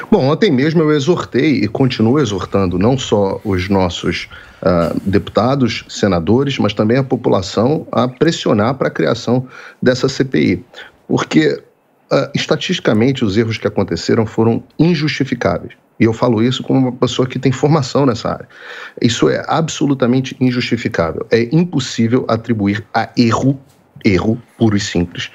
Bom, ontem mesmo eu exortei e continuo exortando não só os nossos deputados, senadores, mas também a população a pressionar para a criação dessa CPI. Porque, estatisticamente, os erros que aconteceram foram injustificáveis. E eu falo isso como uma pessoa que tem formação nessa área. Isso é absolutamente injustificável. É impossível atribuir a erro puro e simples,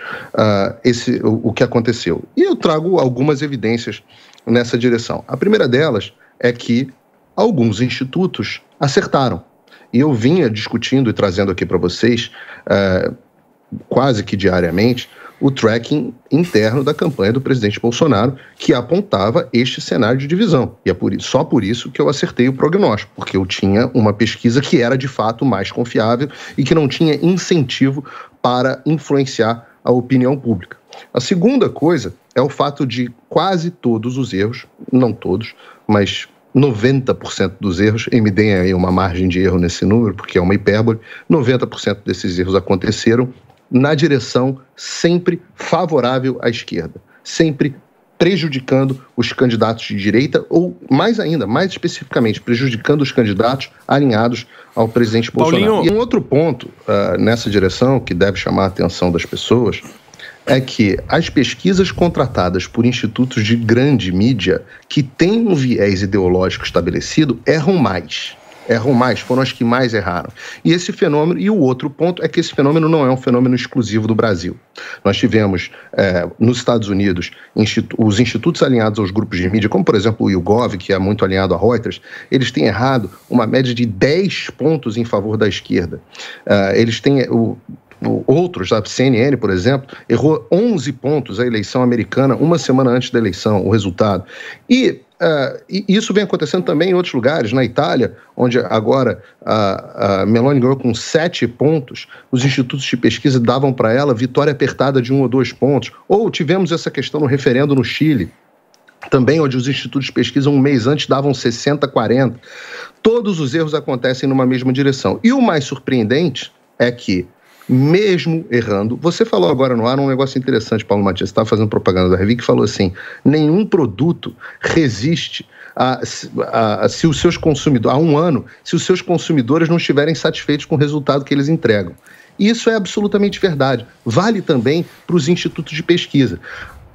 o que aconteceu. E eu trago algumas evidências nessa direção. A primeira delas é que alguns institutos acertaram. E eu vinha discutindo e trazendo aqui para vocês, quase que diariamente, o tracking interno da campanha do presidente Bolsonaro, que apontava este cenário de divisão. E é só por isso que eu acertei o prognóstico, porque eu tinha uma pesquisa que era de fato mais confiável e que não tinha incentivo para influenciar a opinião pública. A segunda coisa é o fato de quase todos os erros, não todos, mas 90% dos erros, e me deem aí uma margem de erro nesse número, porque é uma hipérbole, 90% desses erros aconteceram na direção sempre favorável à esquerda, sempre prejudicando os candidatos de direita ou, mais ainda, mais especificamente, prejudicando os candidatos alinhados ao presidente Bolsonaro. Paulinho. E um outro ponto nessa direção que deve chamar a atenção das pessoas é que as pesquisas contratadas por institutos de grande mídia que têm um viés ideológico estabelecido erram mais, foram as que mais erraram. E esse fenômeno, e o outro ponto é que esse fenômeno não é um fenômeno exclusivo do Brasil. Nós tivemos, nos Estados Unidos, os institutos alinhados aos grupos de mídia, como por exemplo o YouGov, que é muito alinhado a Reuters, eles têm errado uma média de 10 pontos em favor da esquerda. Eles têm... Outros, a CNN, por exemplo, errou 11 pontos a eleição americana uma semana antes da eleição, o resultado. E isso vem acontecendo também em outros lugares, na Itália, onde agora a Meloni ganhou com 7 pontos, os institutos de pesquisa davam para ela vitória apertada de 1 ou 2 pontos. Ou tivemos essa questão no referendo no Chile, também onde os institutos de pesquisa um mês antes davam 60, 40. Todos os erros acontecem numa mesma direção. E o mais surpreendente é que, mesmo errando, você falou agora no ar um negócio interessante, Paulo Matias, você estava fazendo propaganda da Revi, que falou assim, nenhum produto resiste se os seus consumidores, há um ano, se os seus consumidores não estiverem satisfeitos com o resultado que eles entregam. Isso é absolutamente verdade. Vale também para os institutos de pesquisa.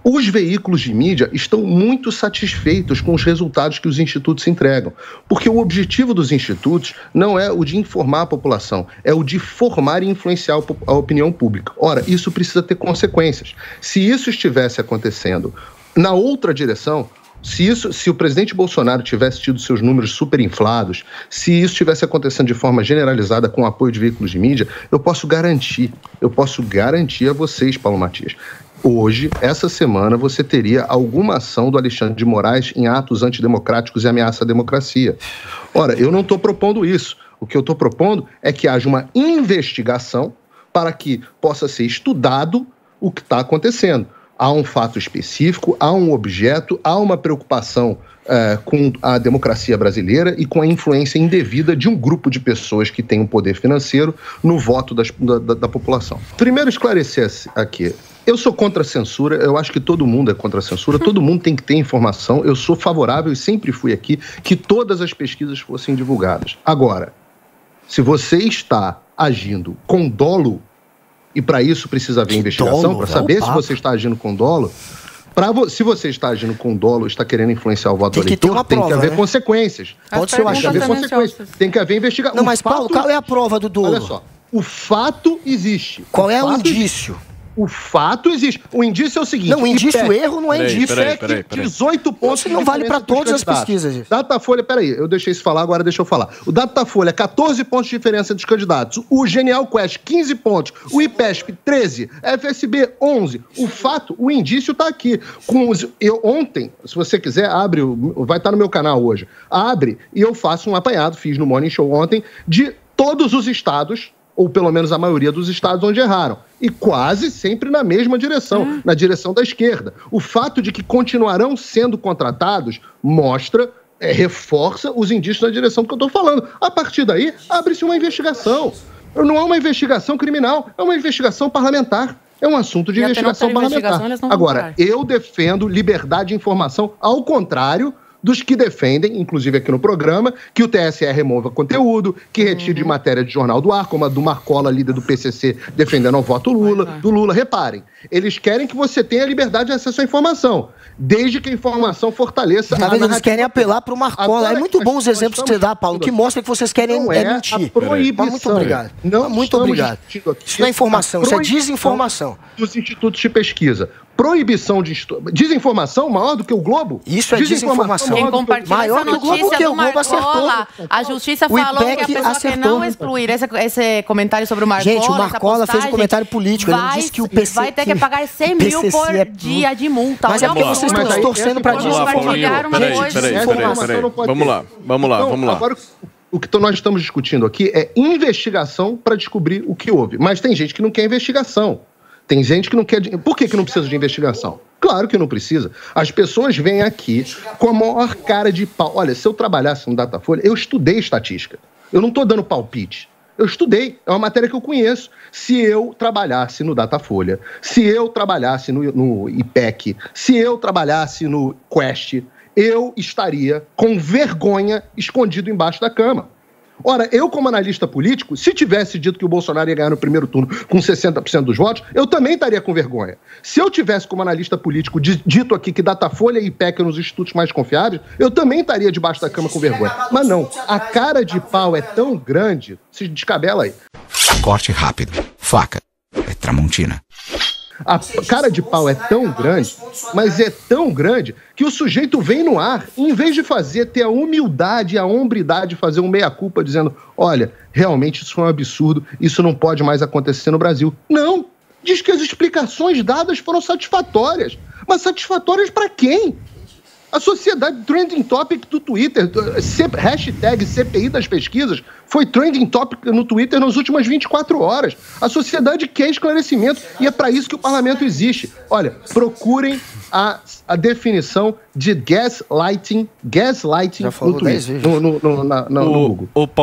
Os veículos de mídia estão muito satisfeitos com os resultados que os institutos entregam, porque o objetivo dos institutos não é o de informar a população, é o de formar e influenciar a opinião pública. Ora, isso precisa ter consequências. Se isso estivesse acontecendo na outra direção, se o presidente Bolsonaro tivesse tido seus números superinflados, se isso estivesse acontecendo de forma generalizada com o apoio de veículos de mídia, eu posso garantir a vocês, Paulo Matias, hoje, essa semana, você teria alguma ação do Alexandre de Moraes em atos antidemocráticos e ameaça à democracia. Ora, eu não estou propondo isso. O que eu estou propondo é que haja uma investigação para que possa ser estudado o que está acontecendo. Há um fato específico, há um objeto, há uma preocupação com a democracia brasileira e com a influência indevida de um grupo de pessoas que tem um poder financeiro no voto da população. Primeiro, esclarecer aqui. Eu sou contra a censura, eu acho que todo mundo é contra a censura, todo mundo tem que ter informação, eu sou favorável e sempre fui aqui que todas as pesquisas fossem divulgadas. Agora, se você está agindo com dolo, e para isso precisa haver investigação, para saber se você está agindo com dolo, se você está agindo com dolo, está querendo influenciar o voto do eleitor, tem que haver consequências. Pode ser, eu acho. Tem que haver investigação. Não, mas Paulo, qual é a prova do dolo? Olha só, o fato existe. Qual é o indício? O fato existe. O indício é o seguinte... Não, o indício, erro não é indício. Peraí. 18 pontos... Isso não vale para todas as pesquisas. Datafolha, peraí, eu deixei isso falar, agora deixa eu falar. O Datafolha, 14 pontos de diferença entre os candidatos. O Genial Quest, 15 pontos. O IPESP, 13. FSB, 11. O fato, o indício está aqui. Ontem, se você quiser, abre, vai estar no meu canal hoje. Abre e eu faço um apanhado, fiz no Morning Show ontem, de todos os estados, ou pelo menos a maioria dos estados onde erraram. E quase sempre na mesma direção, na direção da esquerda. O fato de que continuarão sendo contratados mostra, reforça os indícios na direção que eu estou falando. A partir daí, abre-se uma investigação. Não é uma investigação criminal, é uma investigação parlamentar. É um assunto de investigação parlamentar. Agora, eu defendo liberdade de informação, ao contrário dos que defendem, inclusive aqui no programa, que o TSE remova conteúdo, que retire de matéria de jornal do ar, como a do Marcola, líder do PCC, defendendo o voto do Lula. Reparem, eles querem que você tenha liberdade de acesso à informação, desde que a informação fortaleça a narrativa. Eles querem apelar para o Marcola. É muito bom os exemplos que você dá, Paulo, que mostra que vocês querem mentir. Proibição. Muito obrigado. Muito obrigado. Isso não é informação, isso é desinformação. Dos institutos de pesquisa. Proibição de... Desinformação maior do que o Globo? Isso é desinformação. Quem compartilha essa notícia do Marcola, a justiça falou que a pessoa quer não excluir esse comentário sobre o Marcola. Gente, o Marcola fez um comentário político. Ele disse que o PC... Vai ter que pagar 100 mil por dia de multa. Mas é porque vocês estão distorcendo para desinformar. Vamos lá. Agora, o que nós estamos discutindo aqui é investigação para descobrir o que houve. Mas tem gente que não quer investigação. Tem gente que não quer... Por que não precisa de investigação? Claro que não precisa. As pessoas vêm aqui com a maior cara de pau. Olha, se eu trabalhasse no Datafolha, eu estudei estatística. Eu não estou dando palpite. Eu estudei. É uma matéria que eu conheço. Se eu trabalhasse no Datafolha, se eu trabalhasse no IPEC, se eu trabalhasse no Quest, eu estaria com vergonha escondido embaixo da cama. Ora, eu como analista político, se tivesse dito que o Bolsonaro ia ganhar no primeiro turno com 60% dos votos, eu também estaria com vergonha. Se eu tivesse como analista político dito aqui que Datafolha e IPEC eram os institutos mais confiáveis, eu também estaria debaixo da cama com vergonha. Mas não, a cara de pau é tão grande, se descabela aí. Corte rápido, faca, é Tramontina. A cara de pau é tão grande, mas é tão grande, que o sujeito vem no ar, e em vez de ter a humildade, a hombridade de fazer um meia-culpa dizendo, olha, realmente isso foi um absurdo, isso não pode mais acontecer no Brasil. Não! Diz que as explicações dadas foram satisfatórias. Mas satisfatórias para quem? A sociedade trending topic do Twitter, hashtag CPI das pesquisas, foi trending topic no Twitter nas últimas 24 horas. A sociedade quer esclarecimento e é para isso que o parlamento existe. Olha, procurem a definição de gaslighting no Twitter, no Google.